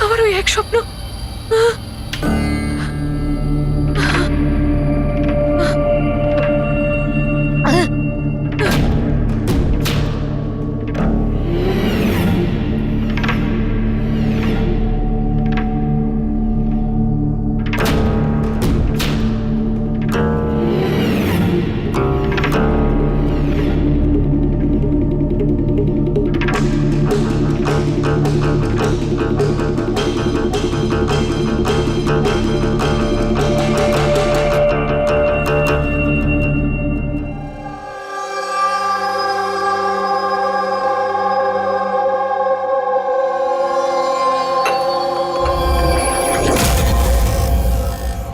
আমার ওই এক স্বপ্ন।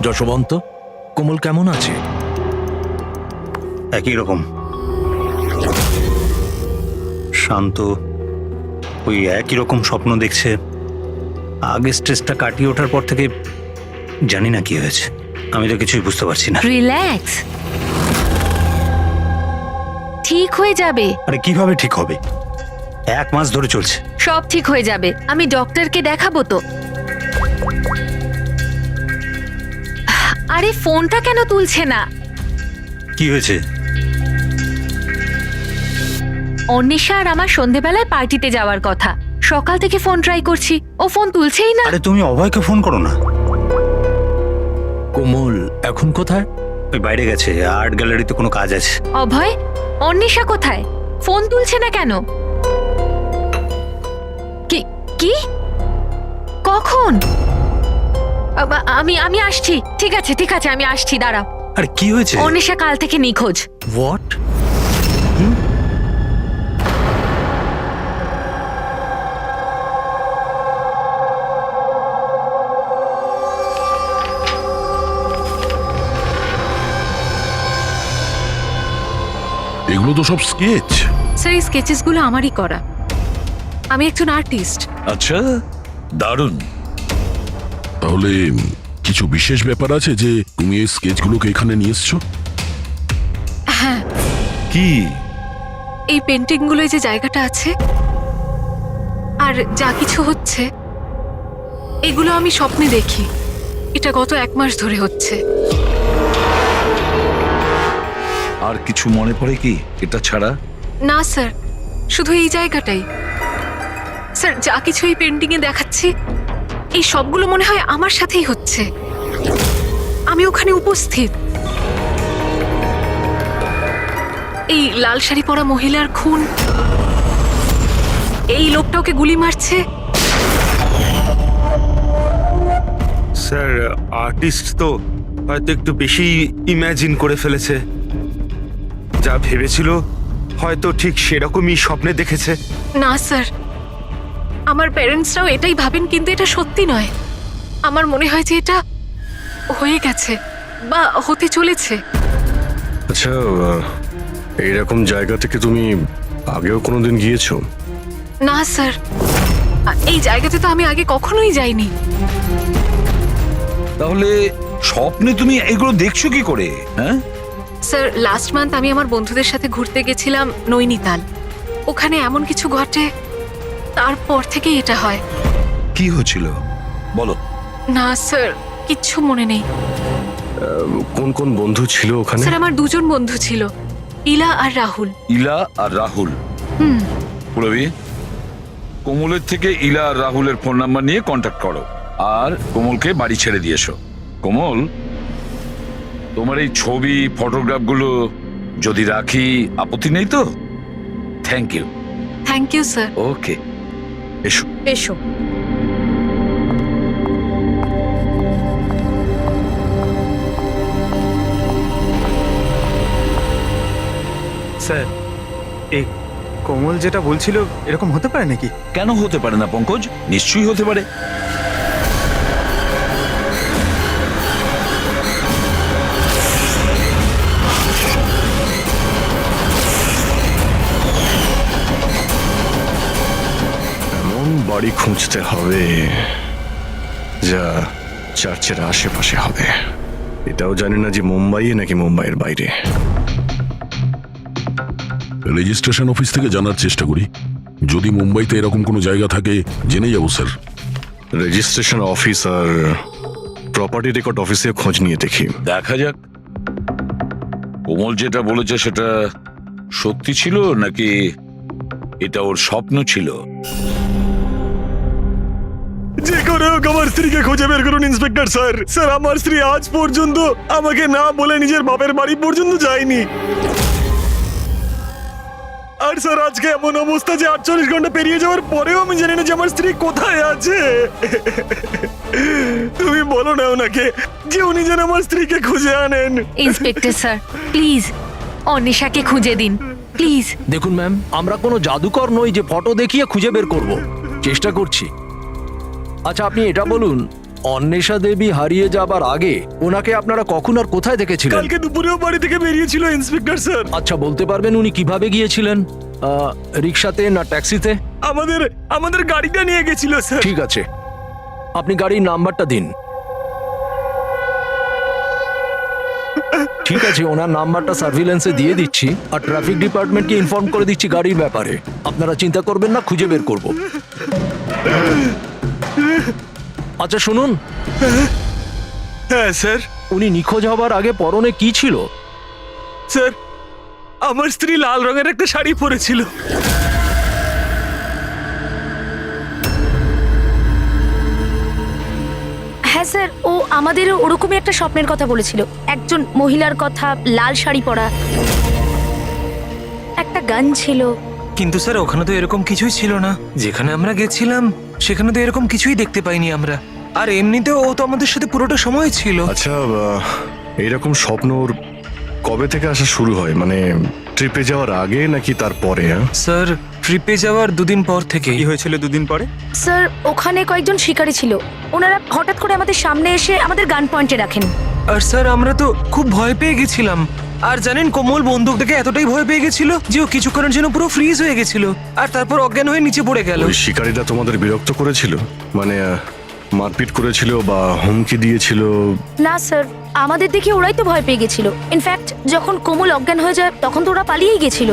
যশবন্ত, কোমল কেমন আছে? একই রকম শান্ত, ওই একই রকম স্বপ্ন দেখছে। আগে স্ট্রেসটা কাটিয়ে ওঠার পর থেকে জানি না কি হয়েছে, আমি তো কিছুই বুঝতে পারছি না। রিল্যাক্স, ঠিক হয়ে যাবে। আরে কিভাবে ঠিক হবে? 1 মাস ধরে চলছে। সব ঠিক হয়ে যাবে, আমি ডক্টরকে দেখাবো তো। আরে ফোনটা কেন তুলছে না? কি হয়েছে? অন্বেষা আর আমার সন্ধেবেলায় পার্টিতে যাওয়ার কথা, সকাল থেকে ফোন ট্রাই করছি, ও ফোন তুলছেই না। আরে তুমি অভয়কে ফোন করো না। কোমল এখন কোথায়? ওই বাইরে গেছে, আর্ট গ্যালারিতে কোনো কাজ আছে। অভয়, অন্বেষা কোথায়? ফোন তুলছে না কেন? কি কি কখন? আমি আসছি। ঠিক আছে আমি আসছি, দাঁড়াও। আরে কি হয়েছে? অন্বেষা কাল থেকে নিখোঁজ। হোয়াট? এগুলো তো সব স্কেচ। স্যার, এই স্কেচেসগুলো আমারই করা, আমি একজন আর্টিস্ট। আচ্ছা, দারুণ। তাহলে কিছু বিশেষ ব্যাপার আছে যে তুমি এই স্কেচগুলোকে এখানে নিয়ে এসছো? হ্যাঁ, কি? এই পেন্টিংগুলোয় যে জায়গাটা আছে আর যা কিছু হচ্ছে, এগুলো আমি স্বপ্নে দেখি। এটা গত 1 মাস ধরে হচ্ছে। আর কিছু মনে পড়ে কি এটা ছাড়া? না স্যার, শুধু এই জায়গাটাই। স্যার, যা কিছু এই পেন্টিংয়ে দেখাচ্ছি, এই সবগুলো মনে হয় আমার সাথেই হচ্ছে। আমি ওখানে উপস্থিত। এই লাল শাড়ি পরা মহিলার খুন, এই লোকটা ওকে গুলি মারছে। স্যার, আর্টিস্ট তো হয়তো একটু বেশি ইমাজিন করে ফেলেছে। যা ভেবেছিল হয়তো ঠিক সেরকমই স্বপ্নে দেখেছে। না স্যার, আমার প্যারেন্টসরাও এটাই ভাবেন, কিন্তু এটা সত্যি নয়। আমার মনে হয় যে এটা হয়ে গেছে বা হতে চলেছে। আচ্ছা, এইরকম জায়গা থেকে তুমি আগেও কোনোদিন গিয়েছো? না স্যার, এই জায়গাতে তো আমি আগে কখনোই যাইনি। তাহলে স্বপ্নে তুমি এগুলো দেখছো কি করে? হ্যাঁ স্যার, লাস্ট মান্থ আমি আমার বন্ধুদের সাথে ঘুরতে গেছিলাম নৈনিতাল। ওখানে এমন কিছু ঘটে, তারপর থেকে এটা হয়। কি হয়েছিল বলো? না স্যার, কিচ্ছু মনে নেই। কোন কোন বন্ধু ছিল ওখানে? স্যার, আমার 2 জন বন্ধু ছিল, ইলা আর রাহুল। ইলা আর রাহুল? হুম। পুরবি, কোমলের থেকে ইলা আর রাহুলের ফোন নাম্বার নিয়ে কন্ট্যাক্ট করো আর কোমলকে বাড়ি ছেড়ে দিয়ে এসো। কোমল, তোমার এই ছবি ফটোগ্রাফগুলো যদি রাখি, আপত্তি নেই তো? Thank you. Thank you sir. Okay, এসো। এসো। স্যার এই কোমল যেটা বলছিল এরকম হতে পারে নাকি? কেন হতে পারে না পঙ্কজ? নিশ্চয়ই হতে পারে। এমন বাড়ি খুঁজতে হবে যা চার্চের আশেপাশে হবে। এটাও জানি না যে মুম্বাইয়ে নাকি মুম্বাইয়ের বাইরে। রেজিস্ট্রেশন অফিস থেকে জানার চেষ্টা করি, যদি মুম্বাইতে এরকম কোনো জায়গা থাকে জেনে যাবো স্যার। রেজিস্ট্রেশন অফিস আর প্রপার্টি রেকর্ড অফিসে খোঁজ নিয়ে দেখি। দেখা যাক কোমল যেটা বলেছে সেটা সত্যি ছিল নাকি এটা ওর স্বপ্ন ছিল। যে করে হোক আমার স্ত্রীকে খুঁজে বের করুন ইন্সপেক্টর স্যার। স্যার আমার স্ত্রী আজ পর্যন্ত আমাকে না বলে নিজের বাপের বাড়ি পর্যন্ত যায়নি। আর স্যার আজকে এমন অবস্থা যে 48 ঘন্টা পেরিয়ে যাওয়ার পরেও আমি জানি না যে আমার স্ত্রী কোথায় আছে। তুমি বলো না ওনাকে যে উনি যেন আমার স্ত্রীকে খুঁজে আনেন। ইন্সপেক্টর স্যার প্লিজ অনিশাকে খুঁজে দিন প্লিজ। দেখুন ম্যাম, আমরা কোনো জাদুকর নই যে ফটো দেখিয়ে খুঁজে বের করব। চেষ্টা করছি। আচ্ছা আপনি এটা বলুন, অন্বেষা দেবী হারিয়ে যাবার আগে ওনাকে আপনারা কখন আর কোথায় দেখেছিলেন? কালকে দুপুরেও বাড়ি থেকে বেরিয়েছিল ইন্সপেক্টর স্যার। আচ্ছা বলতে পারবেন উনি কিভাবে গিয়েছিলেন? রিক্সাতে না ট্যাক্সিতে? আমাদের গাড়িটা নিয়ে গেছিল স্যার। ঠিক আছে, আপনি গাড়ির নাম্বারটা দিন। ঠিক আছে, ওনার নাম্বারটা সার্ভিলেন্সে দিয়ে দিচ্ছি আর ট্রাফিক ডিপার্টমেন্টকে ইনফর্ম করে দিচ্ছি গাড়ির ব্যাপারে। আপনারা চিন্তা করবেন না, খুঁজে বের করব। আচ্ছা শুনুন, হ্যাঁ স্যার। উনি নিখোঁজ হবার আগে পরনে কি ছিল? স্যার আমার স্ত্রী লাল রঙের একটা শাড়ি পরেছিল। হ্যাঁ স্যার, ও আমাদের ওরকমই একটা স্বপ্নের কথা বলেছিল। একজন মহিলার কথা, লাল শাড়ি পরা, একটা গান ছিল। কিন্তু স্যার ওখানে তো এরকম কিছুই ছিল না। যেখানে আমরা গেছিলাম সেখানে তো এরকম কিছুই দেখতে পাইনি আমরা। আর এমনিতেও ও তো আমাদের সাথে পুরোটা সময় ছিল। আচ্ছা এইরকম স্বপ্ন ওর কবে থেকে আসা শুরু হয়? মানে ট্রিপে যাওয়ার আগে নাকি তারপরে? স্যার ট্রিপে যাওয়ার দুদিন পর থেকে। কি হয়েছিল দুদিন পরে? স্যার ওখানে কয়েকজন শিকারী ছিল, ওনারা হঠাৎ করে আমাদের সামনে এসে আমাদের গান পয়েন্টে রাখেন। আর স্যার আমরা তো খুব ভয় পেয়ে গেছিলাম। আর জানেন কোমল বন্দুক দেখে এতটাই ভয় পেয়ে গেছিল যে ও কিছুক্ষণের জন্য পুরো ফ্রিজ হয়ে গেছিল আর তারপর অজ্ঞান হয়ে নিচে পড়ে গেল। ওই শিকারীরা তোমাদের বিরক্ত করেছিল? মানে মারপিট করেছিল বা হুমকি দিয়েছিল? না স্যার, আমাদের দেখে ওরাই তো ভয় পেয়ে গেছিল। ইনফ্যাক্ট যখন কোমল অজ্ঞান হয়ে যায় তখন তো ওরা পালিয়েই গেছিল।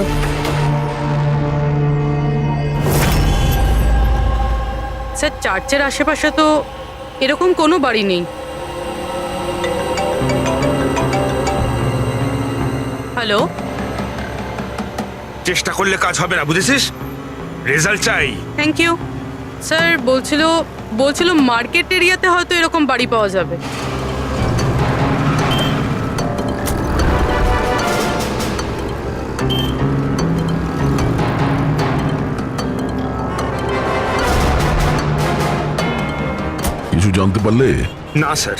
স্যার চার্চের আশেপাশে তো এরকম কোনো বাড়ি নেই। হ্যালো, চেষ্টা করলে কাজ হবে না, বুঝেছিস? রেজাল্ট চাই। Thank you. স্যার বলছিল মার্কেট এরিয়াতে হয়তো এরকম বাড়ি পাওয়া যাবে। কিছু জানতে পারলে? না স্যার।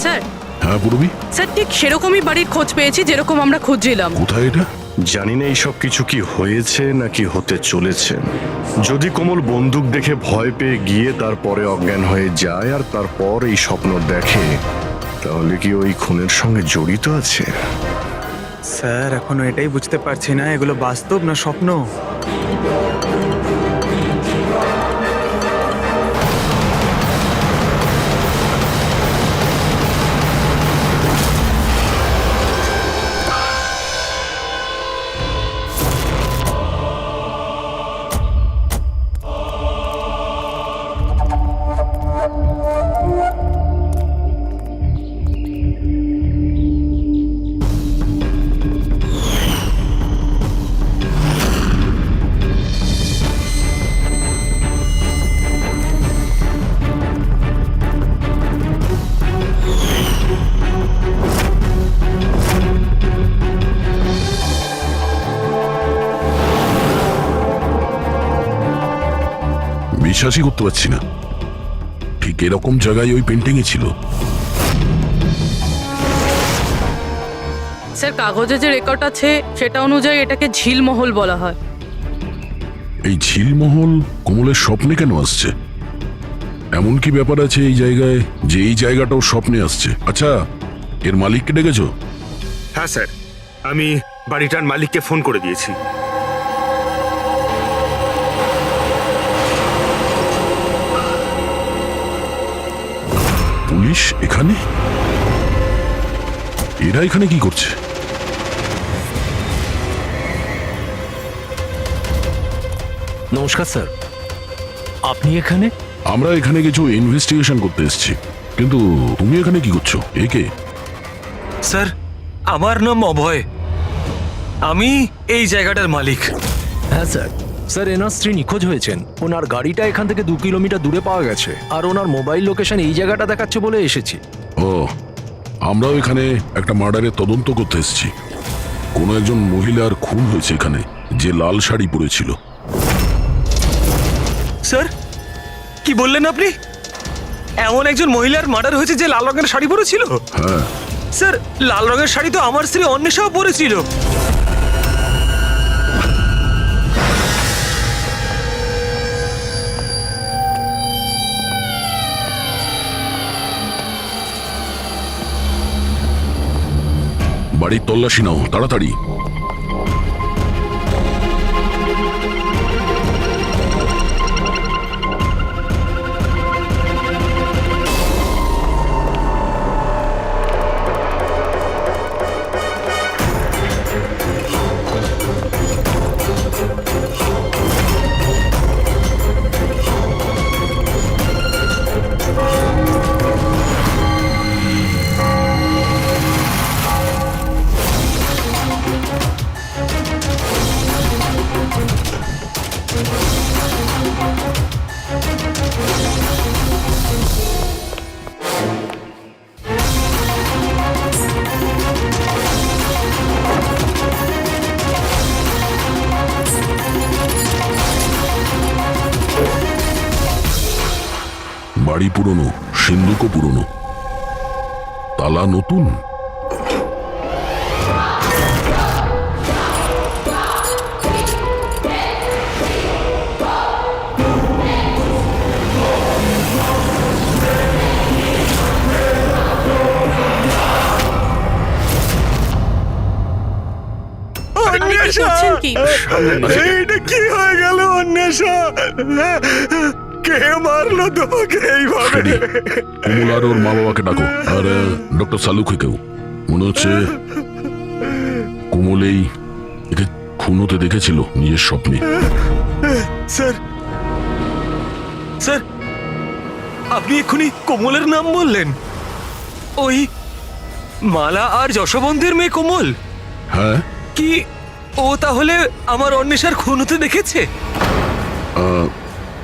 স্যার হ্যাঁ পূরবী, স্যার ঠিক সেরকমই বাড়ির খোঁজ পেয়েছি যেরকম আমরা খুঁজছিলাম। কোথায় এটা? জানি না এইসব কিছু কি হয়েছে নাকি হতে চলেছে। যদি কোমল বন্দুক দেখে ভয় পেয়ে গিয়ে তারপরে অজ্ঞান হয়ে যায় আর তারপর এই স্বপ্ন দেখে, তাহলে কি ওই খুনের সঙ্গে জড়িত আছে? স্যার এখনো এটাই বুঝতে পারছি না এগুলো বাস্তব না স্বপ্ন। বিশ্বাসই করতে পারছি না, ঠিক এরকম জায়গায় ওই পেন্টিংই ছিল। স্যার কাগজে যে রেকর্ড আছে সেটা অনুযায়ী এটাকে ঝিলমহল বলা হয়। এই ঝিলমহল কমলের স্বপ্নে কেন আসছে? এমন কি ব্যাপার আছে এই জায়গায় যে এই জায়গাটাও স্বপ্নে আসছে? আচ্ছা, এর মালিককে ডেকেছো? হ্যাঁ স্যার, আমি বাড়িটার মালিককে ফোন করে দিয়েছি। পুলিশ এখানে? এরা এখানে কি করছে? নমস্কার স্যার, আপনি এখানে? আমরা এখানে কিছু ইনভেস্টিগেশন করতে এসেছি, কিন্তু তুমি এখানে কি করছো? একে? স্যার, আমার নাম অভয়, আমি এই জায়গাটার মালিক। হ্যাঁ স্যার। স্যার, এনার স্ত্রী নিখোঁজ হয়েছেন। ওনার গাড়িটা এখান থেকে 2 কিলোমিটার দূরে পাওয়া গেছে, আর ওনার মোবাইল লোকেশন এই জায়গাটা দেখাচ্ছে বলে এসেছি। ও, আমরাও এখানে একটা মার্ডারের তদন্ত করতে এসেছি। কোনো একজন মহিলার খুন হয়েছে এখানে, যে লাল শাড়ি পরেছিল। স্যার, কি বললেন আপনি? এমন একজন মহিলার মার্ডার হয়েছে যে লাল রঙের শাড়ি পরেছিল? হ্যাঁ। স্যার, লাল রঙের শাড়ি তো আমার স্ত্রী অন্বেষাও পরেছিল। বাড়ির তল্লাশি নাও তাড়াতাড়ি। বাড়ি পুরনো, সিন্ধুকও পুরনো, তালা নতুন। আরে কি করছেন কি? এইটা কি হয়ে গেল অন্বেষা? কে মারলো তোমাকে এইভাবে? ফ্রেডি, কমল আর ওর মা বাবাকে ডাকো, আর ডক্টর সালুকেও। মনে হচ্ছে কোমল একে খুন হতে দেখেছিল নিজের স্বপ্নে। স্যার, স্যার, আপনি এক্ষুনি কোমলের নাম বললেন? ওই মালা আর যশবন্তের মেয়ে কোমল? হ্যাঁ। কি ও তাহলে আমার অন্বেষার খুন হতে দেখেছে?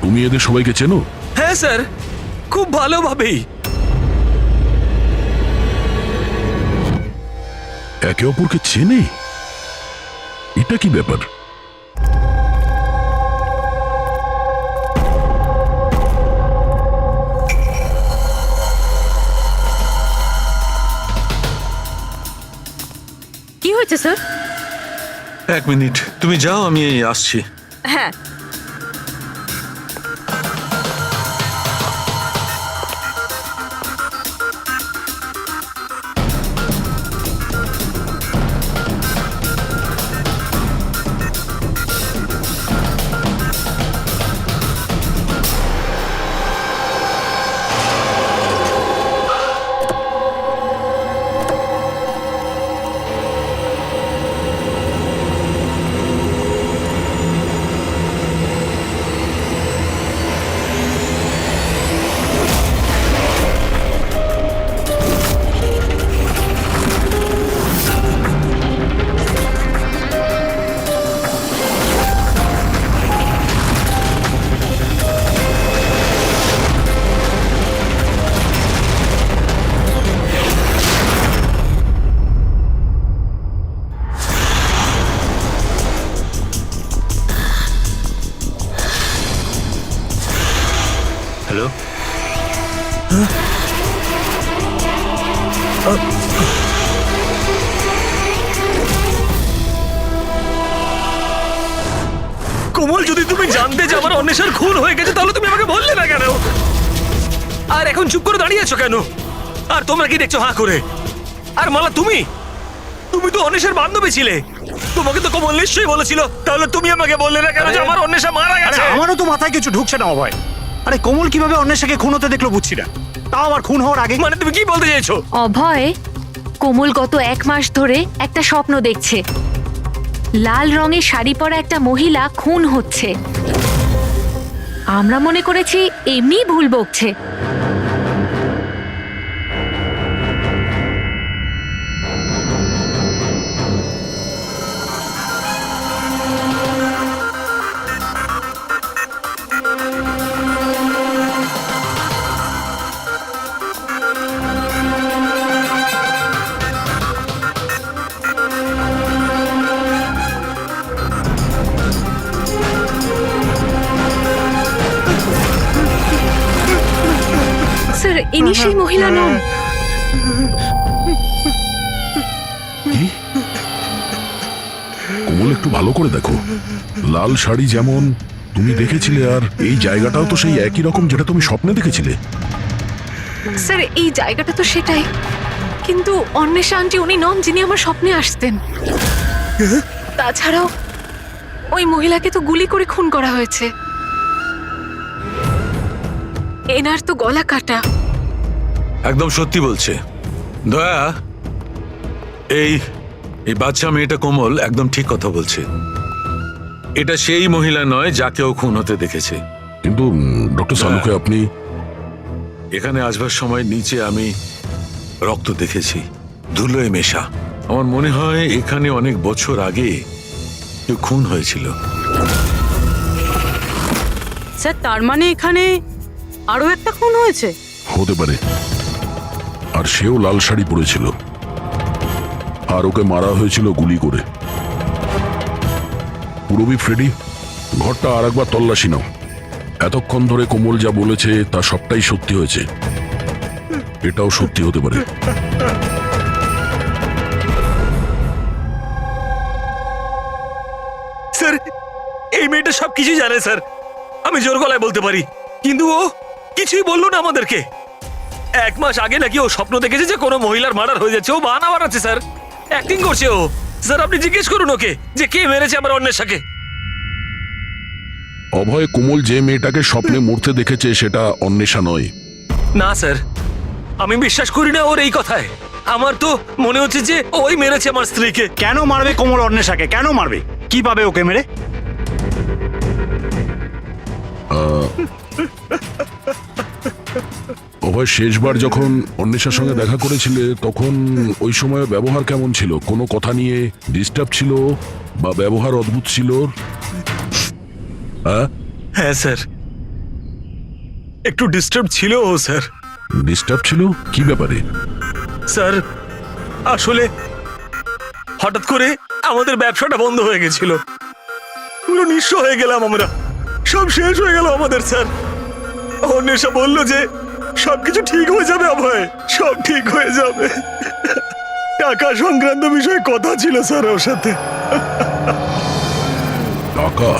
তুমি এদের সবাইকে চেনো? হ্যাঁ স্যার, খুব ভালোভাবেই। একে অপরকে চেনে? এটা কি ব্যাপার? কি হয়েছে স্যার? 1 মিনিট, তুমি যাও, আমি আসছি। হ্যাঁ। হ্যালো, কোমল, যদি তুমি জানতে যে আমার অন্বেষার খুন হয়ে গেছে তাহলে তুমি আমাকে বললে না কেন? আর এখন চুপ করে দাঁড়িয়ে আছো কেন? আর তোমরা কি দেখছো হাঁ করে? আর মালা, তুমি তো অন্বেষার বান্ধবী ছিলে। তোমাকে তো কোমল নিশ্চয়ই বলেছিল, তাহলে তুমি আমাকে বললে না কেন যে আমার অন্বেষা মারা গেছে? আমারও তো মাথায় কিছু ঢুকছে না অভয়। আরে কোমল কিভাবে অন্বেষাকে খুন হতে দেখলো বুঝছি না, তাও আবার খুন হওয়ার আগে। মানে তুমি কি বলতে চাইছো? অভয়, কোমল গত 1 মাস ধরে একটা স্বপ্ন দেখছে। লাল রঙের শাড়ি পরা একটা মহিলা খুন হচ্ছে। আমরা মনে করেছি এমনি ভুল বকছে। স্যার, ইনি সেই মহিলা নন। কি? কোমল, একটু ভালো করে দেখো। লাল শাড়ি যেমন তুমি দেখেছিলে, আর এই জায়গাটাও তো সেই একই রকম যেটা তুমি স্বপ্নে দেখেছিলে। স্যার, এই জায়গাটা তো সেটাই, কিন্তু অন্বেষা আন্টি উনি নন যিনি আমার স্বপ্নে আসতেন। তাছাড়াও ওই মহিলাকে তো গুলি করে খুন করা হয়েছে। এনার তো গলা কাটা। একদম সত্যি বলছে দয়া। এই বাচ্চা মেয়েটা কোমল একদম ঠিক কথা বলছে। এটা সেই মহিলা নয় যাকে ও খুন হতে দেখেছে। কিন্তু ডক্টর সালুকে আপনি এখানে আসবার সময় নিচে আমি রক্ত দেখেছি, ধুলোয় মেশা। আমার মনে হয় এখানে অনেক বছর আগে কেউ খুন হয়েছিল। স্যার, তার মানে এখানে আরো একটা খুন হয়েছে? হতে পারে। আর সেও লাল শাড়ি পরেছিল, আর ওকে মারা হয়েছিল গুলি করে। পুরবি ফ্রেডি, ঘরটা আর একবার তল্লাশি নাও। এতক্ষণ ধরে কোমল যা বলেছে তা সবটাই সত্যি হয়েছে। এটাও সত্যি হতে পারে। স্যার, এই মেয়েটা সবকিছু জানে স্যার, আমি জোর গলায় বলতে পারি। কিন্তু ও কিছুই বললো না আমাদেরকে। 1 মাস আগে নাকি ও স্বপ্ন দেখেছে যে কোনো মহিলার মার্ডার হয়ে যাচ্ছে। ও বাহানা বানাচ্ছে স্যার, অ্যাক্টিং করছে ও। স্যার, আপনি জিজ্ঞেস করুন ওকে যে কে মেরেছে আমার অন্বেষাকে। অভয়, কোমল যে মেয়েটাকে স্বপ্নে মরতে দেখেছে সেটা অন্বেষা নয়। না স্যার, আমি বিশ্বাস করি না ওর এই কথায়। আমার তো মনে হচ্ছে যে ওই মেরেছে আমার স্ত্রীকে। কেন মারবে কোমল অন্বেষাকে? কেন মারবে? কি পাবে ওকে মেরে? অভয়, শেষবার যখন অন্বেষার সঙ্গে দেখা করেছিলে তখন ওই সময় ব্যবহার কেমন ছিল? কোনো কথা নিয়ে ডিস্টার্ব ছিল বা ব্যবহার অদ্ভুত ছিল? হ্যাঁ স্যার, একটু ডিস্টার্ব ছিল ও স্যার। ডিস্টার্ব ছিল? কি ব্যাপারে? স্যার, আসলে হঠাৎ করে আমাদের ব্যবসাটা বন্ধ হয়ে গেছিল। পুরো নিঃস্ব হয়ে গেলাম আমরা, সব শেষ হয়ে গেল আমাদের স্যার। অন্বেষা বলল যে সবকিছু ঠিক হয়ে যাবে অভয়, সব ঠিক হয়ে যাবে। টাকা সংক্রান্ত বিষয়ে কথা ছিল স্যার ওর সাথে। টাকা?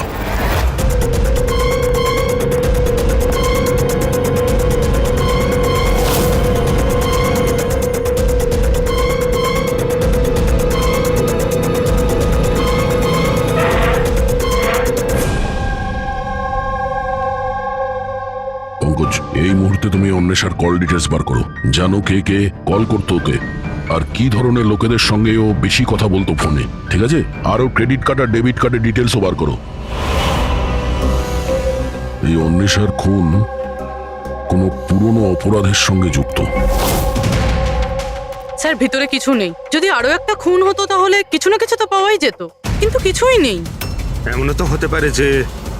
এই মুহূর্তে তুমি অন্বেষার কল ডিটেলস বার করো। জানো কে কে কল করতো ওকে, আর কি ধরনের লোকেদের সঙ্গে ও বেশি কথা বলতো ফোনে, ঠিক আছে? আর ওর ক্রেডিট কার্ড আর ডেবিট কার্ডের ডিটেলসও বার করো। এই অন্বেষার খুন কোনো পুরনো অপরাধের সঙ্গে যুক্ত। স্যার, ভিতরে কিছু নেই। যদি আরো একটা খুন হতো তাহলে কিছু না কিছু তো পাওয়াই যেত, কিন্তু কিছুই নেই। এমনও তো হতে পারে যে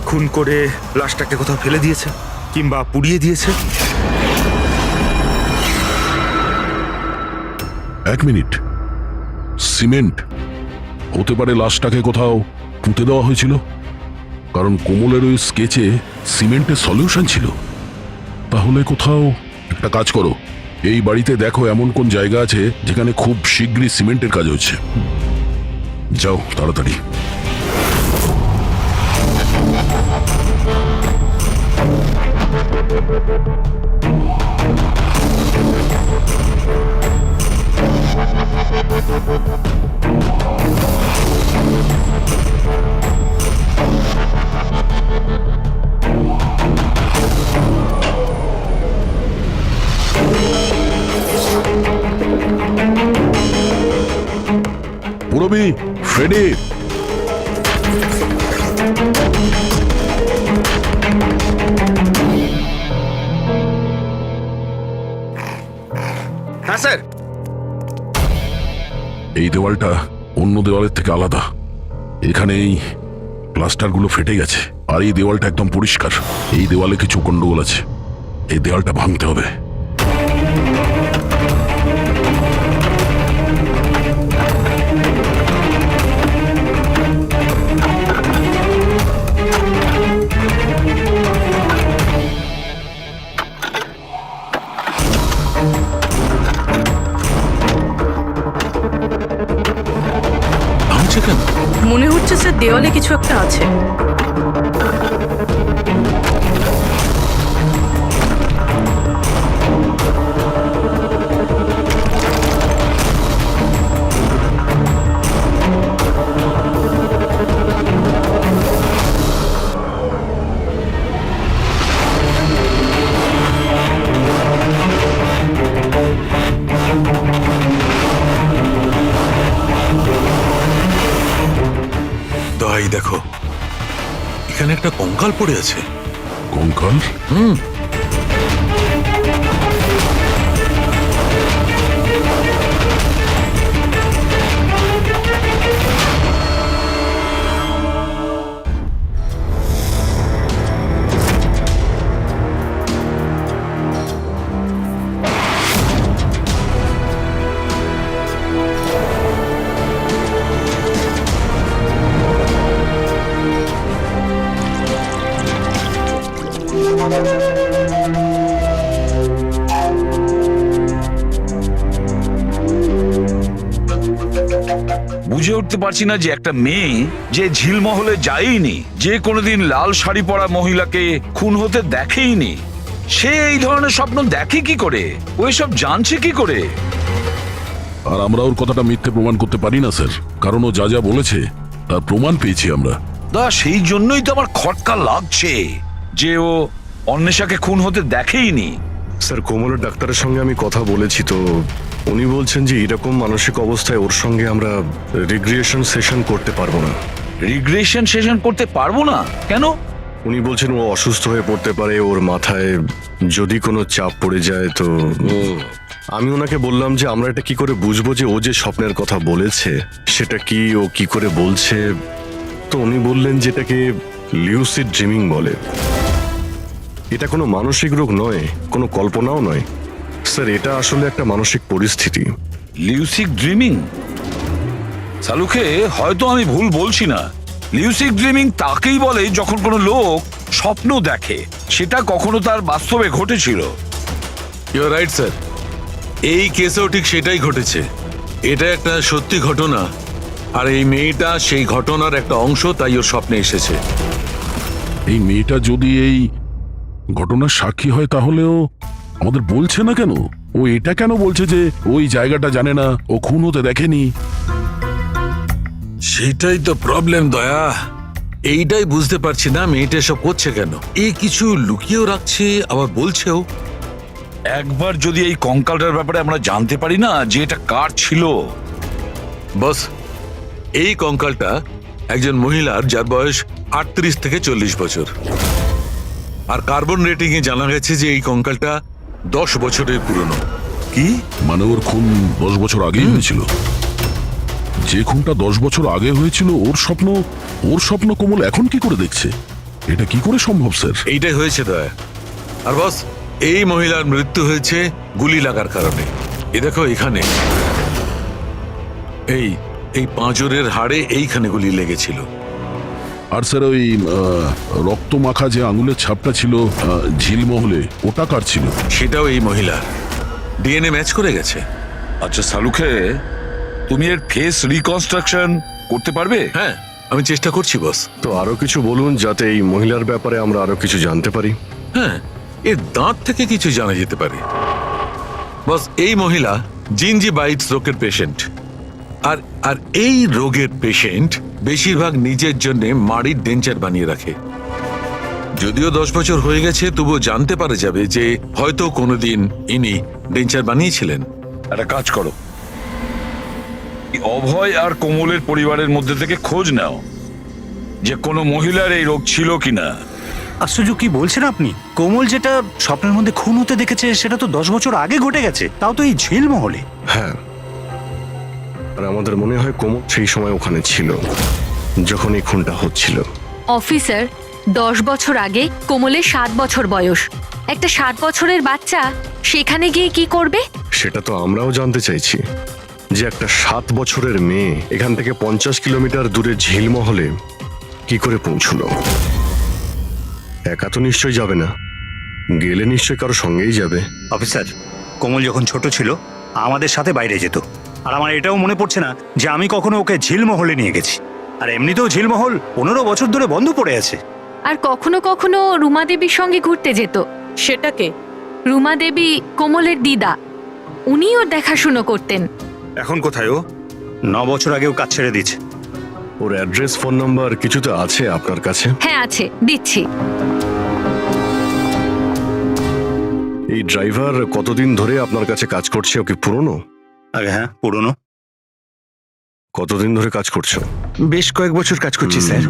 খুন করে লাশটাকে কোথাও ফেলে দিয়েছে কিংবা পুড়িয়ে দিয়েছে। 1 মিনিট, সিমেন্ট হতে পারে লাশটাকে কোথাও পুঁতে দেওয়া হয়েছিল, কারণ কোমলের ওই স্কেচে সিমেন্টের সলিউশন ছিল। তাহলে কোথাও একটা কাজ করো, এই বাড়িতে দেখো এমন কোন জায়গা আছে যেখানে খুব শীঘ্রই সিমেন্টের কাজ হচ্ছে। যাও তাড়াতাড়ি। পুরবি, ফ্রেডি, হ্যাঁ স্যার। এই দেওয়ালটা অন্য দেওয়ালের থেকে আলাদা। এখানে এই প্লাস্টারগুলো ফেটে গেছে, আর এই দেওয়ালটা একদম পরিষ্কার। এই দেওয়ালে কিছু গন্ডগোল আছে, এই দেওয়ালটা ভাঙতে হবে। ভাঙছে কেন? মনে হচ্ছে স্যার দেওয়ালে কিছু একটা আছে। দয়াই দেখো, এখানে একটা কঙ্কাল পড়ে আছে। কঙ্কাল? বুঝে উঠতে পারছি না যে একটা মেয়ে যে ঝিলমহলে যায়নি, যে কোনোদিন লাল শাড়ি পরা মহিলাকে খুন হতে দেখেইনি, সে এই ধরনের স্বপ্ন দেখে কি করে? ওই সব জানছে কি করে? আর আমরা ওর কথাটা মিথ্যে প্রমাণ করতে পারি না স্যার, কারণ ও যা যা বলেছে তার প্রমাণ পেয়েছি আমরা। সেই জন্যই তো আমার খটকা লাগছে যে ও অন্বেষাকে খুন হতে দেখেইনি। স্যার, কোমলের ডাক্তারের সঙ্গে আমি কথা বলেছি, তো উনি বলছেন যে এরকম মানসিক অবস্থায় ওর সঙ্গে আমরা রিগ্রেশন সেশন করতে পারবো না। রিগ্রেশন সেশন করতে পারবো না কেন? উনি বলছেন ও অসুস্থ হয়ে পড়তে পারে, ওর মাথায় যদি কোনো চাপ পড়ে যায় তো। আমি ওনাকে বললাম যে আমরা এটা কি করে বুঝবো যে ও যে স্বপ্নের কথা বলেছে সেটা কি, ও কি করে বলছে। তো উনি বললেন যেটাকে লিউসিড ড্রিমিং বলে। এটা কোনো মানসিক রোগ নয়, কোনো কল্পনাও নয় স্যার, এটা আসলে একটা মানসিক পরিস্থিতি। লিউসিড ড্রিমিং? সালুকে হয়তো আমি ভুল বলছি না। লিউসিড ড্রিমিং তাকেই বলে যখন কোনো লোক স্বপ্ন দেখে, সেটা কখনো তার বাস্তবে ঘটেছিল। ইউ আর রাইট স্যার, এই কেসেও ঠিক সেটাই ঘটেছে। এটা একটা সত্যি ঘটনা, আর এই মেয়েটা সেই ঘটনার একটা অংশ, তাই ওর স্বপ্নে এসেছে। এই মেয়েটা যদি এই ঘটনার সাক্ষী হয় তাহলেও আমাদের বলছে না কেন? ও এটা কেন বলছে যে ওই জায়গাটা জানে না, ও খুন হতে দেখেনি? সেটাই তো প্রবলেম দয়া, এইটাই বুঝতে পারছি না মেয়েটা এসব করছে কেন। এই কিছু লুকিয়েও রাখছে, আবার বলছেও। একবার যদি এই কঙ্কালটার ব্যাপারে আমরা জানতে পারি না যে এটা কার ছিল। বস, এই কঙ্কালটা একজন মহিলার, যার বয়স 38 থেকে 40 বছর। আর কার্বন রেটিং এ জানা গেছে যে এই কঙ্কালটা 10 বছরের পুরনো। কি মানে ওর খুন 10 বছর আগেই হয়েছিল? যে খুনটা 10 বছর আগে হয়েছিল ওর স্বপ্ন কোমল এখন কি করে দেখছে? এটা কি করে সম্ভব স্যার? এইটাই হয়েছে দয়া। আর বস, এই মহিলার মৃত্যু হয়েছে গুলি লাগার কারণে। এ দেখো এখানে, এই পাঁজরের হাড়ে এইখানে গুলি লেগেছিল। আর স্যার ওই রক্ত মাখা যে আঙুলের ছাপটা ছিল ঝিলমহলে, ওটা কার ছিল? সেটাও এই মহিলার। ডিএনএ ম্যাচ করে গেছে। আচ্ছা সালুকে, তুমি এর ফেস রিকনস্ট্রাকশন করতে পারবে? হ্যাঁ, আমি চেষ্টা করছি বস। তো আরো কিছু বলুন যাতে এই মহিলার ব্যাপারে আমরা আরো কিছু জানতে পারি। হ্যাঁ, এর দাঁত থেকে কিছু জানা যেতে পারে। বস, এই মহিলা জিঞ্জিভাইটিস রোগের পেশেন্ট, আর আর এই রোগের পেশেন্ট বেশিরভাগ নিজের জন্য মাড়ির ডেঞ্চার বানিয়ে রাখে। যদিও 10 বছর হয়ে গেছে, তবুও জানতে পারা যাবে যে হয়তো কোনোদিন ইনি ডেঞ্চার বানিয়েছিলেন। একটা কাজ করো, এই অভয় আর কোমলের পরিবারের মধ্যে থেকে খোঁজ নাও যে কোনো মহিলার এই রোগ ছিল কিনা। আশ্চর্য, কি বলছেন আপনি? কোমল যেটা স্বপ্নের মধ্যে খুন হতে দেখেছে সেটা তো 10 বছর আগে ঘটে গেছে, তাও তো এই ঝিল মহলে। হ্যাঁ, আর আমাদের মনে হয় কোমল সেই সময় ওখানে ছিল যখন এই খুনটা হচ্ছিল। অফিসার, 10 বছর আগে কোমলের 7 বছর বয়স। একটা 7 বছরের বাচ্চা সেখানে গিয়ে কি করবে? সেটা তো আমরাও জানতে চাইছি, যে একটা 7 বছরের মেয়ে এখান থেকে 50 কিলোমিটার দূরে ঝিলমহলে কি করে পৌঁছলো। একা তো নিশ্চয়ই যাবে না, গেলে নিশ্চয়ই কারো সঙ্গেই যাবে। অফিসার, কোমল যখন ছোট ছিল আমাদের সাথে বাইরে যেত, আর আমার এটাও মনে পড়ছে না যে আমি কখনো ওকে ঝিলমহলে নিয়ে গেছি। আর এমনিতেও ঝিলমহল 15 বছর ধরে বন্ধ পড়ে আছে। আর কখনো কখনো রুমা দেবীর সঙ্গে ঘুরতে যেত। সেটাকে রুমা দেবী কোমলের দিদা, উনি ওর দেখাশুনো করতেন। এখন কোথায় ও? 9 বছর আগেও কাজ ছেড়ে দিয়েছে। ওর অ্যাড্রেস, ফোন নাম্বার কিছু তো আছে আপনার কাছে? হ্যাঁ আছে, দিচ্ছি। এই ড্রাইভার কতদিন ধরে আপনার কাছে কাজ করছে? ও কি পুরনো? আগে হ্যাঁ, পুরনো। কতদিন ধরে কাজ করছো? বেশ কয়েক বছর কাজ করছি স্যার।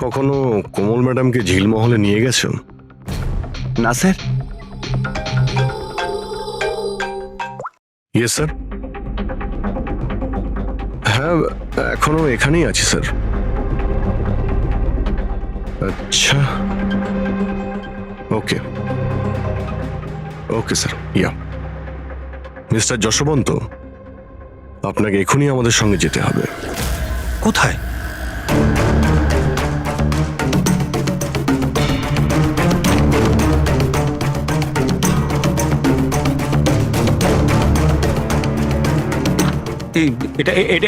কখনো কোমল ম্যাডামকে ঝিলমহলে নিয়ে গেছো? না স্যার। Yes sir. হ্যাঁ, এখনো এখানেই আছি স্যার। আচ্ছা, ওকে ওকে স্যার। ইয়া মিস্টার যশবন্ত, আপনাকে এখনই আমাদের সঙ্গে যেতে হবে। কোথায়?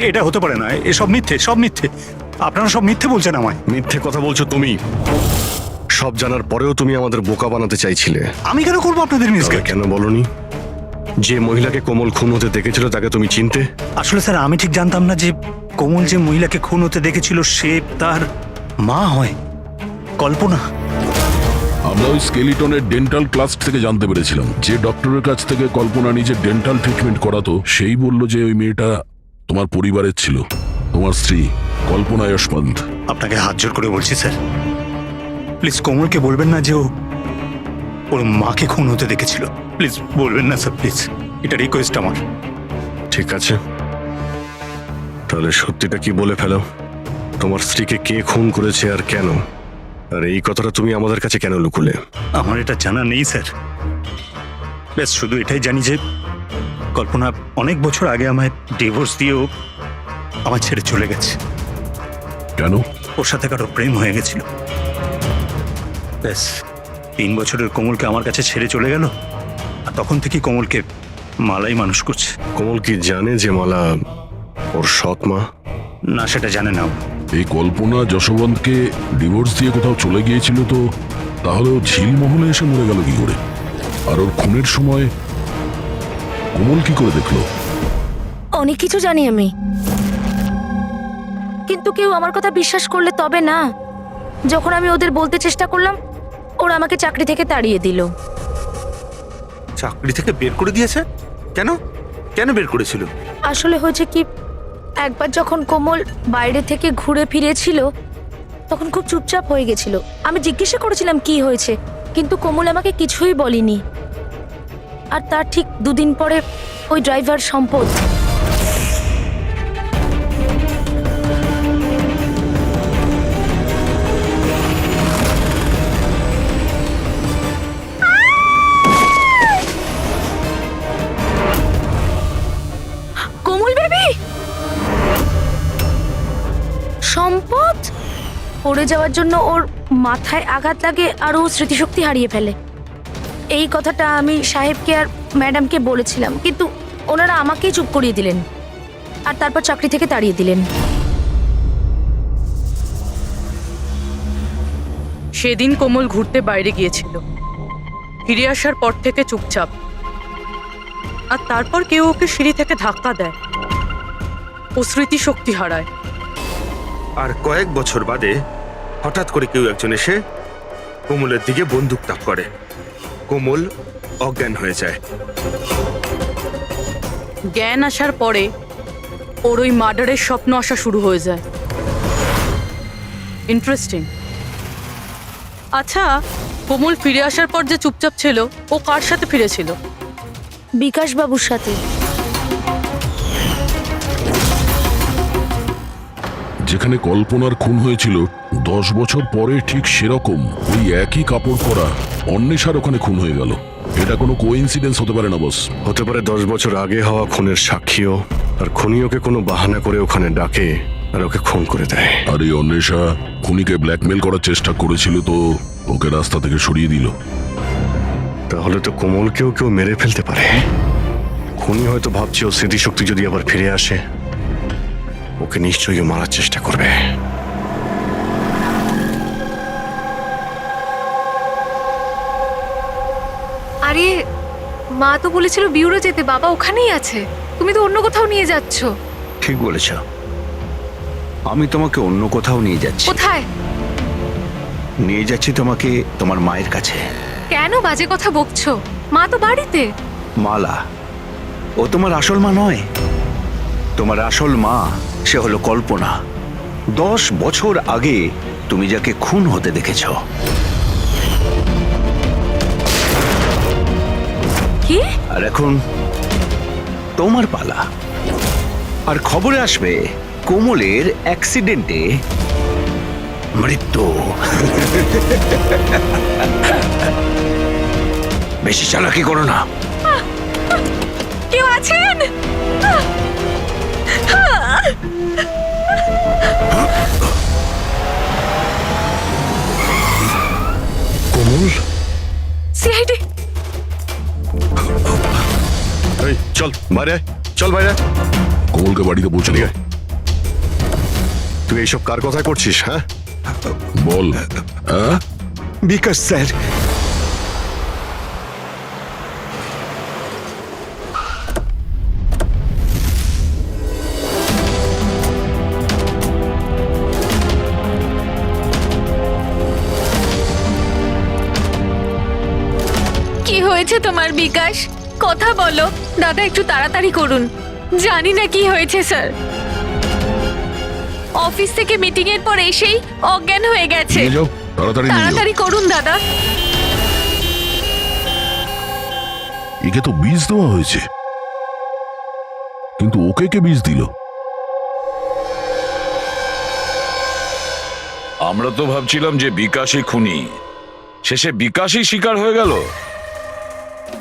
এটা হতে পারে না, এসব মিথ্যে, সব মিথ্যে। আপনারা সব মিথ্যে বলছেন আমায়। মিথ্যে কথা বলছো তুমি। সব জানার পরেও তুমি আমাদের বোকা বানাতে চাইছিলে। আমি কেন করবো আপনাদের তবে মিসগাইড? কেন বলনি যে মহিলাকে কোমল খুন হতে দেখেছিল তাকে তুমি চিনতে? আসলে স্যার, আমি ঠিক জানতাম না যে কোমল যে মহিলাকে খুন হতে দেখেছিল সে তার মা হয়, কল্পনা। আমরা ওই স্কেলিটনের ডেন্টাল ক্লাস থেকে জানতে পেরেছিলাম, যে ডক্টরের কাছ থেকে কল্পনা নিজের ডেন্টাল ট্রিটমেন্ট করাতো সেই বলল যে ওই মেয়েটা তোমার পরিবারের ছিল, তোমার স্ত্রী কল্পনা যশবন্ত। আপনাকে হাত জোর করে বলছি স্যার, প্লিজ কোমলকে বলবেন না যে ওর মাকে খুন হতে দেখেছিল। প্লিজ বলবেন না স্যার, প্লিজ, এটা রিকোয়েস্ট আমার। ঠিক আছে, তাহলে সত্যিটা কি বলে ফেলো। তোমার স্ত্রীকে কে খুন করেছে আর কেন? আর এই কথাটা তুমি আমাদের কাছে কেন লুকুলে? আমার এটা জানা নেই স্যার। ব্যাস শুধু এটাই জানি যে কল্পনা অনেক বছর আগে আমায় ডিভোর্স দিয়েও আমার ছেড়ে চলে গেছে। কেন? ওর সাথে কারো প্রেম হয়ে গেছিল। ব্যাস 3 বছরের কোমলকে আমার কাছে ছেড়ে চলে গেল, আর তখন থেকে কোমলকে মালাই মানুষ করছে। কোমল কি জানে যে মালা ওর সৎ মা? না, সেটা জানে না। এই কল্পনা যশবন্তকে ডিভোর্স দিয়ে কোথাও চলে গিয়েছিল, তো তাহলে ও ঝিলমহলে এসে মরে গেল কি করে? আর ওর খুনের সময় কোমল কি করে দেখলো? অনেক কিছু জানি আমি, কিন্তু কেউ আমার কথা বিশ্বাস করলে তবে না। যখন আমি ওদের বলতে চেষ্টা করলাম, ওরা আমাকে চাকরি থেকে তাড়িয়ে দিল। চাকরি থেকে বের করে দিয়েছে? কেন? কেন বের করেছিল? আসলে হয়েছে কি, একবার যখন কোমল বাইরে থেকে ঘুরে ফিরেছিল তখন খুব চুপচাপ হয়ে গেছিল। আমি জিজ্ঞাসা করেছিলাম কি হয়েছে, কিন্তু কোমল আমাকে কিছুই বলেনি। আর তার ঠিক 2 দিন পরে ওই ড্রাইভার সম্পদ সম্পদ পড়ে যাওয়ার জন্য ওর মাথায় আঘাত লাগে আর ও স্মৃতিশক্তি হারিয়ে ফেলে। এই কথাটা আমি সাহেবকে আর ম্যাডামকে বলেছিলাম, কিন্তু ওনারা আমাকেই চুপ করিয়ে দিলেন আর তারপর চাকরি থেকে তাড়িয়ে দিলেন। সেদিন কোমল ঘুরতে বাইরে গিয়েছিল, ফিরে আসার পর থেকে চুপচাপ। আর তারপর কেউ ওকে সিঁড়ি থেকে ধাক্কা দেয়, ও স্মৃতিশক্তি হারায়। আর কয়েক বছর বাদে হঠাৎ করে কেউ একজন এসে কোমলের দিকে বন্দুক তাক করে। কোমল অজ্ঞান হয়ে যায়। জ্ঞান আসার পরে ওর ওই মার্ডারের স্বপ্ন আসা শুরু হয়ে যায়। ইন্টারেস্টিং। আচ্ছা, কোমল ফিরে আসার পর যে চুপচাপ ছিল, ও কার সাথে ফিরেছিল? বিকাশ বাবুর সাথে। যেখানে কল্পনার খুন হয়েছিল 10 বছর পরে ঠিক সেরকম ওই একই কাপড় পরা অন্বেষার ওখানে খুন হয়ে গেল। এটা কোনো কোইন্সিডেন্স হতে পারে না বস। হতে পারে 10 বছর আগে হওয়া খুনের সাক্ষীও, আর খুনি ওকে কোনো বাহানা করে ওখানে ডাকে আর ওকে খুন করে দেয়। আর এই অন্বেষা খুনিকে ব্ল্যাকমেল করার চেষ্টা করেছিল, তো ওকে রাস্তা থেকে সরিয়ে দিল। তাহলে তো কোমলকেও কেউ মেরে ফেলতে পারে। খুনি হয়তো ভাবছে ও স্মৃতিশক্তি যদি আবার ফিরে আসে, ওকে নিশ্চয়ই ও মারার চেষ্টা করবে। আরে মা তো বলেছিল বিউরো যেতে, বাবা ওখানেই আছে। তুমি তো অন্য কোথাও নিয়ে যাচ্ছ। ঠিক বলেছ, আমি তোমাকে অন্য কোথাও নিয়ে যাচ্ছি। কোথায় নিয়ে যাচ্ছি তোমাকে তোমার মায়ের কাছে। কেন বাজে কথা বকছো? মা তো বাড়িতে। মালা, ও তোমার আসল মা নয়। তোমার আসল মা সে হলো কল্পনা। 10 বছর আগে তুমি যাকে খুন হতে দেখেছ। কি? আর এখন তোমার পালা। আর খবরে আসবে কোমলের অ্যাক্সিডেন্টে মৃত্যু। বেশি চালাকি করো না। কেউ আছেন? কোমল, সিআইডি। এই চল বাইরে আয়, চল বাইরে আয়। কোমলকে বাড়িতে পৌঁছে চলে দিয়ে আয়। তুই এইসব কার কথায় করছিস? হ্যাঁ, বল। হ্যাঁ, বিকাশ স্যার। কি হয়েছে তোমার বিকাশ? কথা বলো দাদা, একটু তাড়াতাড়ি করুন। জানি না কি হয়েছে স্যার। অফিস থেকে মিটিং এর পর এসেই অজ্ঞান হয়ে গেছে। নিয়ে যাও, তাড়াতাড়ি নিয়ে যাও। তাড়াতাড়ি করুন দাদা। একে তো বীজ দেওয়া হয়েছে, কিন্তু ওকে কে বীজ দিল? আমরা তো ভাবছিলাম যে বিকাশই খুনি, শেষে বিকাশই শিকার হয়ে গেল।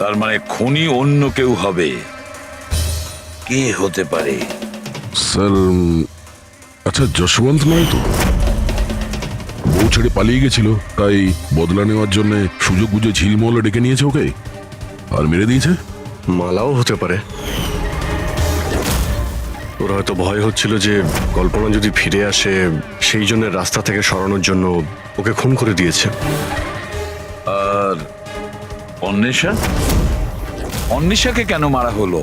তার মানে খুনি অন্য কেউ হবে। কে হতে পারে? স্যার, আচ্ছা যশবন্ত নয় তো? বউ ছেড়ে পালিয়ে গেছিল, তাই বদলা নেওয়ার জন্য সুযোগ বুঝে ঝিলমহলে ডেকে নিয়েছে ওকে আর মেরে দিয়েছে। মালাও হতে পারে। ওরা হয়তো ভয় হচ্ছিল যে কল্পনা যদি ফিরে আসে, সেই জন্য রাস্তা থেকে সরানোর জন্য ওকে খুন করে দিয়েছে। আর অন্বেষা? অন্বেষাকে কেন মারা হলো?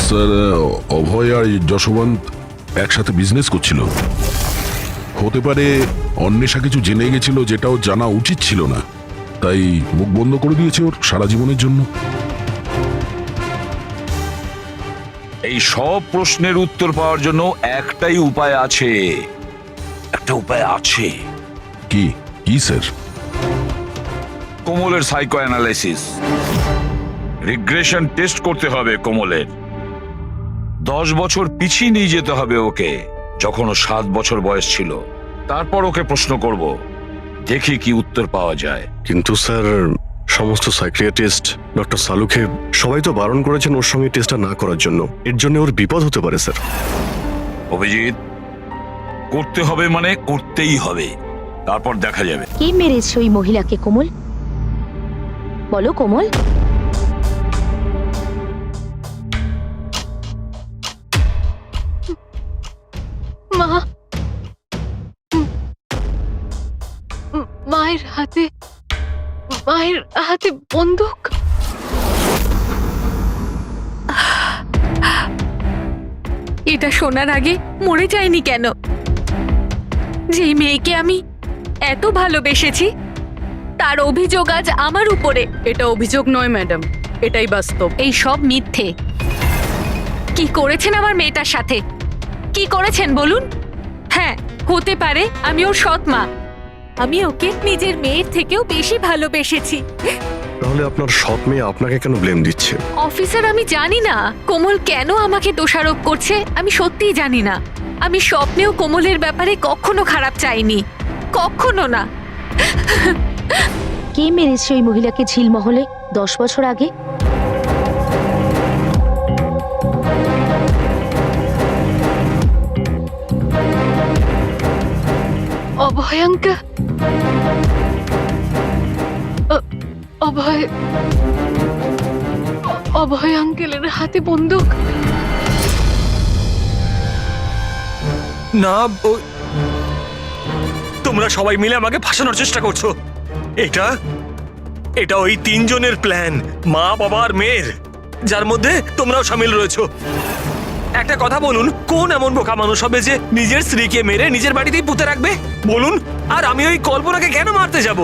স্যার, অভয় আর যশবন্ত একসাথে বিজনেস করছিল। হতে পারে অন্বেষা কিছু জেনে গেছিল যেটাও জানা উচিত ছিল না, তাই মুখ বন্ধ করে দিয়েছে ওর সারা জীবনের জন্য। এই সব প্রশ্নের উত্তর পাওয়ার জন্য একটাই উপায় আছে। একটা উপায় আছে। কি কি স্যার? কোমলের সাইকো অ্যানালাইসিস, রিগ্রেশন টেস্ট করতে হবে কোমলের। 10 বছর পিছিয়ে নিয়ে যেতে হবে ওকে, যখন ও 7 বছর বয়স ছিল। তারপর ওকে প্রশ্ন করব, দেখি কি উত্তর পাওয়া যায়। কিন্তু স্যার, সমস্ত সাইকিয়াট্রিস্ট ডক্টর সালুকে সবাই তো বারণ করেছেন ওর সঙ্গে টেস্টটা না করার জন্য। এর জন্য ওর বিপদ হতে পারে স্যার। অভিজিৎ, করতে হবে মানে করতেই হবে, তারপর দেখা যাবে। কে মেরেছে ওই মহিলাকে কোমল? বলো কোমল। মা, মায়ের হাতে বন্দুক। এটা শোনার আগে মরে যায়নি কেন? যেই মেয়েকে আমি এত ভালোবেসেছি তার অভিযোগ আজ আমার উপরে। এটা অভিযোগ নয় ম্যাডাম, এটাই বাস্তব। এই সব মিথ্যে। কি করেছেন আমার মেয়েটার সাথে? কি করেছেন বলুন? হ্যাঁ, হতে পারে আমি ওর সৎ মা, আমি ওকে নিজের মেয়ের থেকেও বেশি ভালোবেসেছি। তাহলে আপনার সৎ মেয়ে আপনাকে কেন ব্লেম দিচ্ছে? অফিসার, আমি জানি না কোমল কেন আমাকে দোষারোপ করছে। আমি সত্যিই জানি না। আমি স্বপ্নেও কোমলের ব্যাপারে কখনো খারাপ চাইনি, কখনো না। কে মেরেছে ওই মহিলাকে ঝিলমহলে 10 বছর আগে? অভয়াঙ্কা। অভয় আঙ্কেলের হাতে বন্দুক। না, তোমরা সবাই মিলে আমাকে ফাঁসানোর চেষ্টা করছো। এটা ওই 3 জনের প্ল্যান, মা, বাবা আর মেয়ের, যার মধ্যে তোমরাও সামিল রয়েছো। একটা কথা বলুন, কোন এমন বোকা মানুষ হবে যে নিজের স্ত্রীকে মেরে নিজের বাড়িতেই পুঁতে রাখবে বলুন? আর আমি ওই কল্পনাকে কেন মারতে যাব?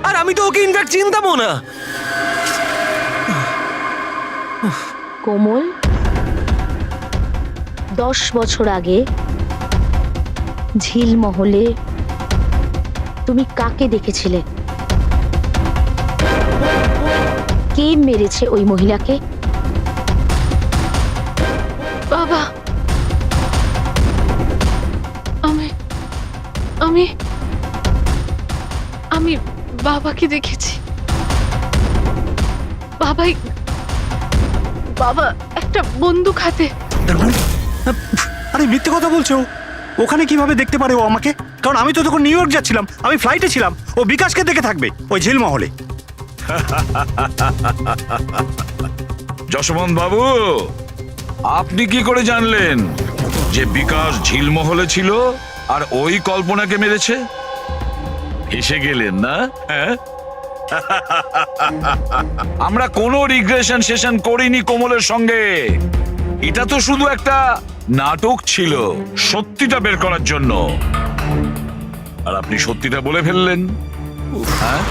আর আমি তো ওকে ইনফ্যাক্ট চিনতামও না। কোমল 10 বছর আগে ঝিলমহলে তুমি কাকে দেখেছিলে? কে মেরেছে ওই মহিলাকে? বাবা। আমি বাবাকে দেখেছি। বাবা একটা বন্দুক হাতে। আরে মিথ্যে কথা বলছো। ওখানে কিভাবে দেখতে পারে ও আমাকে? কারণ আমি তো তখন নিউ ইয়র্ক যাচ্ছিলাম, আমি ফ্লাইটে ছিলাম। ও বিকাশকে দেখে থাকবে ওই ঝিলমহলে। যশবন্ত বাবু, আপনি কি করে জানলেন যে বিকাশ ঝিলমহলে ছিল আর ওই কল্পনাকে মেরেছে? হেসে গেলেন না? হ্যাঁ, আমরা কোনো রিগ্রেশন সেশন করিনি কোমলের সঙ্গে। এটা তো শুধু একটা নাটক ছিল সত্যিটা বের করার জন্য, আর আপনি সত্যিটা বলে ফেললেন। হ্যাঁ,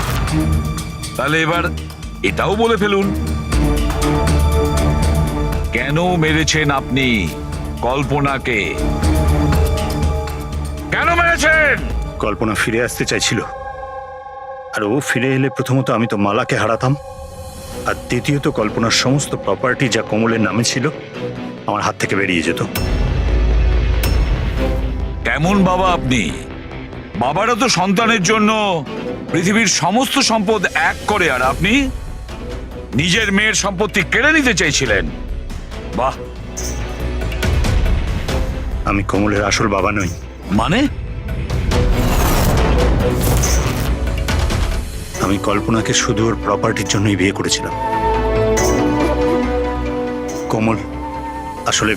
তাহলে এবার এটাও বলে ফেলুন, কেন মেরেছেন আপনি কল্পনাকে? কেন মেরেছেন? কল্পনা ফিরে আসতে চাইছিল, আর ও ফিরে এলে প্রথমত আমি তো মালাকে হারাতাম, আর দ্বিতীয়ত কল্পনার সমস্ত প্রপার্টি যা কোমলের নামে ছিল আমার হাত থেকে বেরিয়ে যেত। কেমন বাবা আপনি? বাবারা তো সন্তানের জন্য পৃথিবীর সমস্ত সম্পদ এক করে, আর আপনি নিজের মেয়ের সম্পত্তি কেড়ে নিতে চাইছিলেন। বাহ! আমি কোমলের আসল বাবা নই। মানে? আমি কল্পনাকে শুধু ওর প্রপার্টির জন্যই বিয়ে করেছিলাম। কোমল আসলে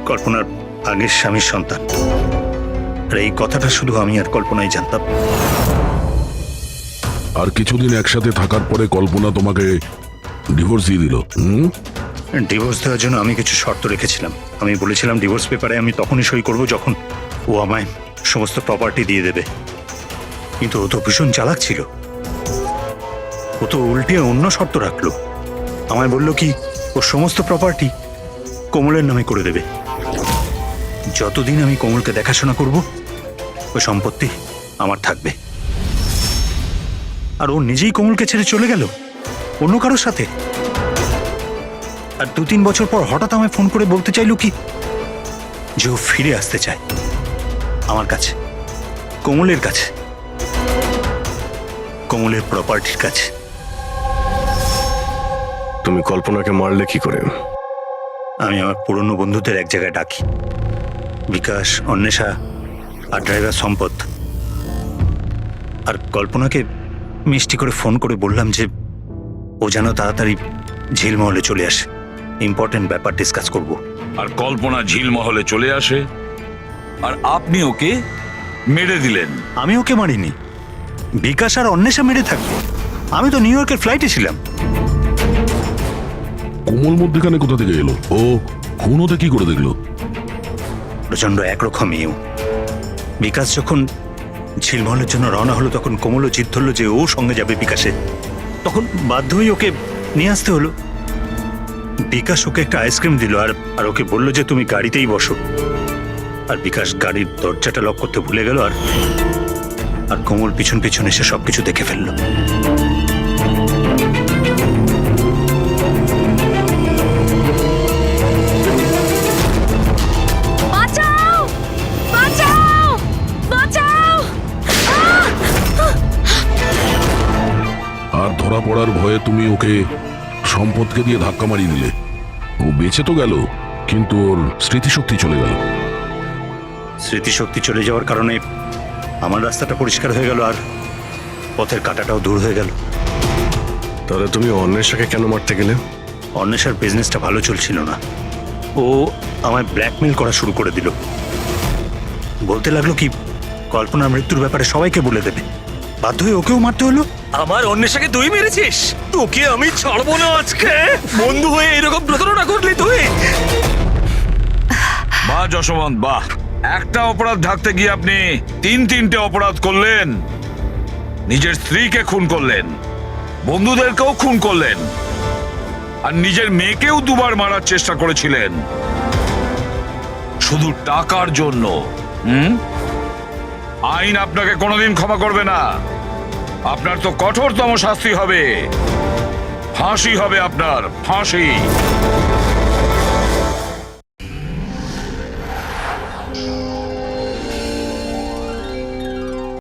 কল্পনার আগের স্বামীর সন্তান, আর এই কথাটা শুধু আমি আর কল্পনাই জানতাম। আর কিছুদিন একসাথে থাকার পরে কল্পনা তোমাকে ডিভোর্স দিয়ে দিল। ডিভোর্স দেওয়ার জন্য আমি কিছু শর্ত রেখেছিলাম। আমি বলেছিলাম ডিভোর্স পেপারে আমি তখনই সই করব যখন ও আমায় সমস্ত প্রপার্টি দিয়ে দেবে। কিন্তু ও তো ভীষণ চালাক ছিল। ও তো উল্টে অন্য শর্ত রাখলো। আমায় বলল কি ও সমস্ত প্রপার্টি কোমলের নামে করে দেবে। যতদিন আমি কোমলকে দেখাশোনা করব ওই সম্পত্তি আমার থাকবে। আর ও নিজেই কোমলকে ছেড়ে চলে গেল অন্য কারোর সাথে। আর 2-3 বছর পর হঠাৎ আমায় ফোন করে বলতে চাইলো কি যে ও ফিরে আসতে চায় আমার কাছে, কোমলের কাছে, কোমলের প্রপার্টির কাছে। তুমি কল্পনাকে মারলে কি করে? আমি আমার পুরনো বন্ধুদের এক জায়গায় ডাকি, বিকাশ, অন্বেষা আর ড্রাইভার সম্পদ। আর কল্পনাকে মিষ্টি করে ফোন করে বললাম যে ও যেন তাড়াতাড়ি ঝিলমহলে চলে আসে, ইম্পর্টেন্ট ব্যাপার ডিসকাস করব। আর কল্পনা ঝিলমহলে চলে আসে, আর আপনি ওকে মেরে দিলেন। আমি ওকে মারিনি, বিকাশ আর অন্বেষা মেরে থাকবে। আমি তো নিউ ইয়র্কের ফ্লাইটে ছিলাম। কোমল মধ্যেখানে কোথা থেকে এলো? ও খুন হতে কি করে দেখলো? প্রচন্ড একরকমইও। বিকাশ যখন ঝিলমহলের জন্য রওনা হলো তখন কোমলও জিদ ধরলো যে ও সঙ্গে যাবে বিকাশে। তখন বাধ্য হয়ে ওকে নিয়ে আসতে হলো। বিকাশ ওকে একটা আইসক্রিম দিল আর ওকে বললো যে তুমি গাড়িতেই বসো। আর বিকাশ গাড়ির দরজাটা লক করতে ভুলে গেল আর কোমল পিছন পিছন এসে সবকিছু দেখে ফেললো। বাঁচাও বাঁচাও বাঁচাও! আর ধরা পড়ার ভয়ে তুমি ওকে সম্পদকে দিয়ে ধাক্কা মারিয়ে দিলে। ও বেঁচে তো গেল, কিন্তু ওর স্মৃতিশক্তি চলে গেল। স্মৃতিশক্তি চলে যাওয়ার কারণে আমার রাস্তাটা পরিষ্কার হয়ে গেল আর পথের কাঁটাটাও দূর হয়ে গেল। তাহলে তুমি অন্বেষাকে কেন মারতে গেলে? অন্বেষার বিজনেসটা ভালো চলছিল না। ও আমায় ব্ল্যাকমেল করা শুরু করে দিল। বলতে লাগলো কি কল্পনার মৃত্যুর ব্যাপারে সবাইকে বলে দেবে। বাধ্য হয়ে ওকেও মারতে হলো। আমার অন্বেষাকে তুই মেরেছিস? তোকে আমি ছাড়বো না আজকে। বন্ধু হয়ে এরকম প্রতারণা করলি তুই? বাহ যশবন্ত, বাহ! একটা অপরাধ ঢাকতে গিয়ে আপনি তিনটে অপরাধ করলেন। নিজের স্ত্রীকে খুন করলেন, বন্ধুদেরকেও খুন করলেন, আর নিজের মেয়েকেও দুবার মারার চেষ্টা করেছিলেন শুধু টাকার জন্য। আইন আপনাকে কোনোদিন ক্ষমা করবে না। আপনার তো কঠোরতম শাস্তি হবে, ফাঁসি হবে আপনার, ফাঁসি।